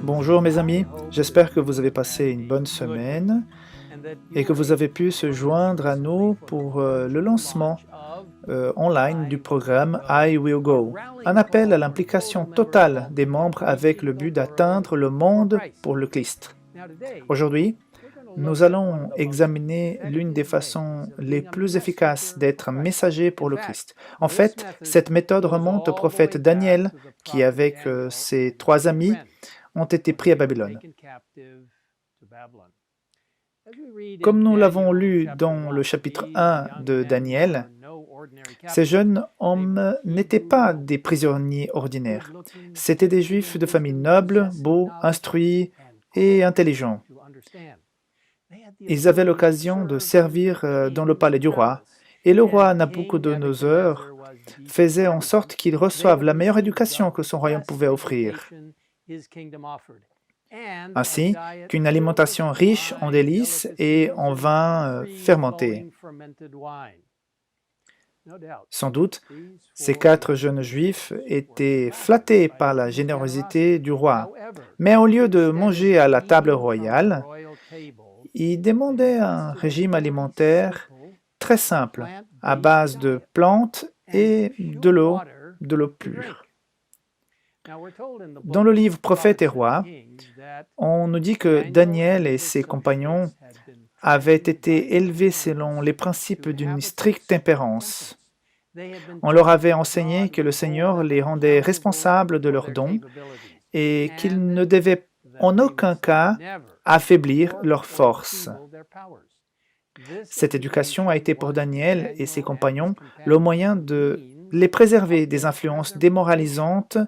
Bonjour mes amis, j'espère que vous avez passé une bonne semaine et que vous avez pu se joindre à nous pour le lancement online du programme I Will Go, un appel à l'implication totale des membres avec le but d'atteindre le monde pour le Christ. Aujourd'hui, nous allons examiner l'une des façons les plus efficaces d'être messager pour le Christ. En fait, cette méthode remonte au prophète Daniel qui, avec ses 3 amis, ont été pris à Babylone. Comme nous l'avons lu dans le chapitre 1 de Daniel, ces jeunes hommes n'étaient pas des prisonniers ordinaires. C'étaient des Juifs de famille noble, beaux, instruits et intelligents. Ils avaient l'occasion de servir dans le palais du roi, et le roi Nabuchodonosor faisait en sorte qu'ils reçoivent la meilleure éducation que son royaume pouvait offrir, ainsi qu'une alimentation riche en délices et en vin fermenté. Sans doute, ces 4 jeunes Juifs étaient flattés par la générosité du roi, mais au lieu de manger à la table royale, ils demandaient un régime alimentaire très simple, à base de plantes et de l'eau pure. Dans le livre Prophètes et Rois, on nous dit que Daniel et ses compagnons avaient été élevés selon les principes d'une stricte tempérance. On leur avait enseigné que le Seigneur les rendait responsables de leurs dons et qu'ils ne devaient en aucun cas affaiblir leurs forces. Cette éducation a été pour Daniel et ses compagnons le moyen de les préserver des influences démoralisantes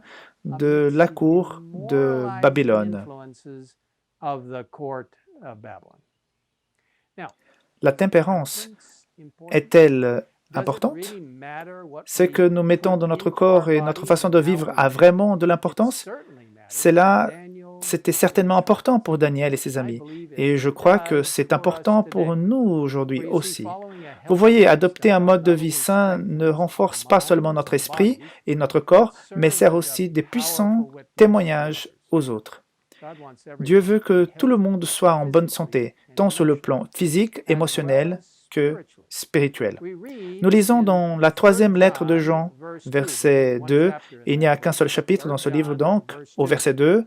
de la cour de Babylone. La tempérance est-elle importante? Ce que nous mettons dans notre corps et notre façon de vivre a vraiment de l'importance? C'était certainement important pour Daniel et ses amis, et je crois que c'est important pour nous aujourd'hui aussi. Vous voyez, adopter un mode de vie sain ne renforce pas seulement notre esprit et notre corps, mais sert aussi des puissants témoignages aux autres. Dieu veut que tout le monde soit en bonne santé, tant sur le plan physique, émotionnel que spirituel. Nous lisons dans la 3e lettre de Jean, verset 2, et il n'y a qu'un seul chapitre dans ce livre donc, au verset 2,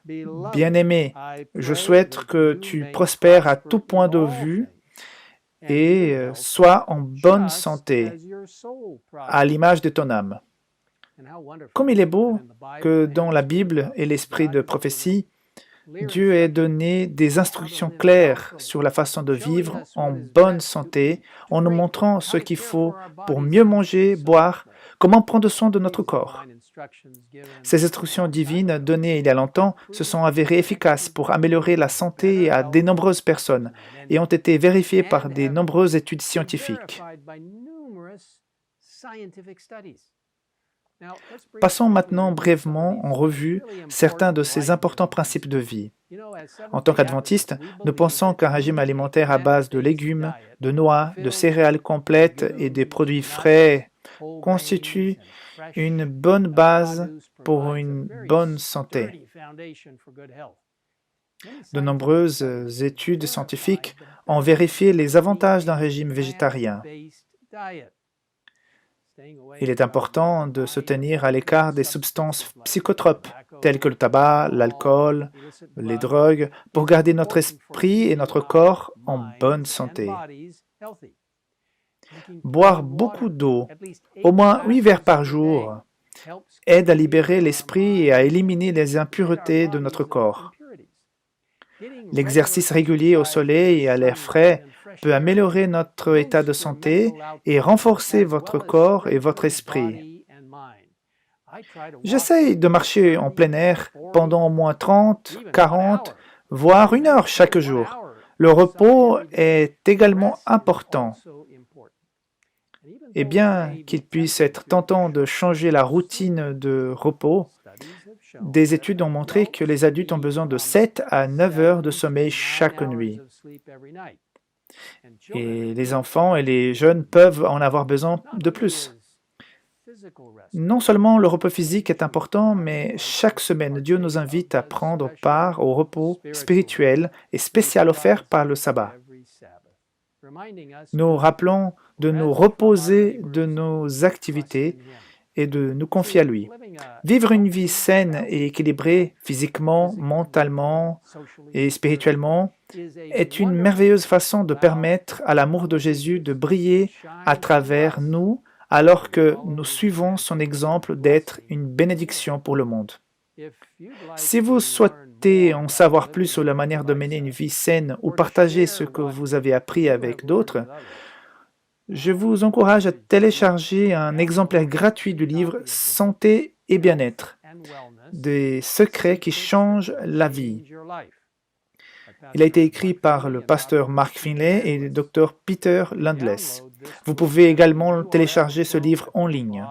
« Bien-aimé, je souhaite que tu prospères à tout point de vue et sois en bonne santé, à l'image de ton âme. » Comme il est beau que dans la Bible et l'esprit de prophétie, Dieu ait donné des instructions claires sur la façon de vivre en bonne santé, en nous montrant ce qu'il faut pour mieux manger, boire, comment prendre soin de notre corps. Ces instructions divines données il y a longtemps se sont avérées efficaces pour améliorer la santé à de nombreuses personnes et ont été vérifiées par de nombreuses études scientifiques. Passons maintenant brièvement en revue certains de ces importants principes de vie. En tant qu'adventistes, nous pensons qu'un régime alimentaire à base de légumes, de noix, de céréales complètes et des produits frais constitue une bonne base pour une bonne santé. De nombreuses études scientifiques ont vérifié les avantages d'un régime végétarien. Il est important de se tenir à l'écart des substances psychotropes, telles que le tabac, l'alcool, les drogues, pour garder notre esprit et notre corps en bonne santé. Boire beaucoup d'eau, au moins 8 verres par jour, aide à libérer l'esprit et à éliminer les impuretés de notre corps. L'exercice régulier au soleil et à l'air frais peut améliorer notre état de santé et renforcer votre corps et votre esprit. J'essaye de marcher en plein air pendant au moins 30, 40, voire 1 heure chaque jour. Le repos est également important. Et bien qu'il puisse être tentant de changer la routine de repos, des études ont montré que les adultes ont besoin de 7 à 9 heures de sommeil chaque nuit. Et les enfants et les jeunes peuvent en avoir besoin de plus. Non seulement le repos physique est important, mais chaque semaine, Dieu nous invite à prendre part au repos spirituel et spécial offert par le sabbat. Nous rappelons de nous reposer de nos activités et de nous confier à lui. Vivre une vie saine et équilibrée physiquement, mentalement et spirituellement est une merveilleuse façon de permettre à l'amour de Jésus de briller à travers nous alors que nous suivons son exemple d'être une bénédiction pour le monde. Si vous souhaitez en savoir plus sur la manière de mener une vie saine ou partager ce que vous avez appris avec d'autres, je vous encourage à télécharger un exemplaire gratuit du livre Santé et bien-être, des secrets qui changent la vie. Il a été écrit par le pasteur Mark Finlay et le Dr Peter Landless. Vous pouvez également télécharger ce livre en ligne.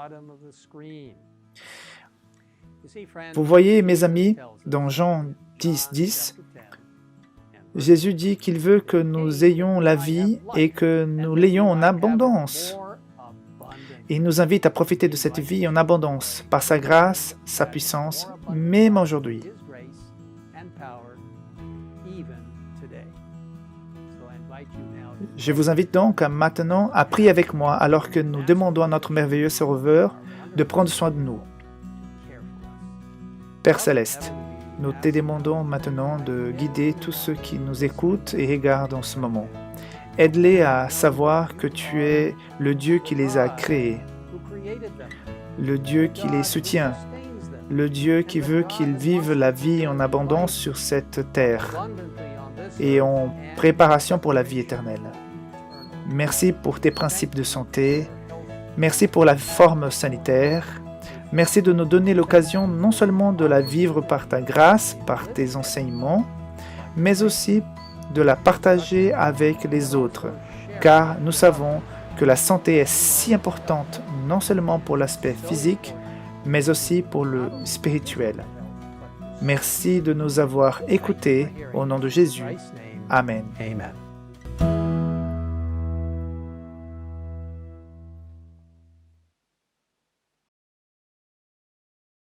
Vous voyez, mes amis, dans Jean 10:10, Jésus dit qu'il veut que nous ayons la vie et que nous l'ayons en abondance. Il nous invite à profiter de cette vie en abondance par sa grâce, sa puissance, même aujourd'hui. Je vous invite donc maintenant à prier avec moi alors que nous demandons à notre merveilleux Sauveur de prendre soin de nous. Père Céleste, nous te demandons maintenant de guider tous ceux qui nous écoutent et regardent en ce moment. Aide-les à savoir que tu es le Dieu qui les a créés, le Dieu qui les soutient, le Dieu qui veut qu'ils vivent la vie en abondance sur cette terre et en préparation pour la vie éternelle. Merci pour tes principes de santé, merci pour la forme sanitaire. Merci de nous donner l'occasion non seulement de la vivre par ta grâce, par tes enseignements, mais aussi de la partager avec les autres, car nous savons que la santé est si importante non seulement pour l'aspect physique, mais aussi pour le spirituel. Merci de nous avoir écoutés au nom de Jésus. Amen.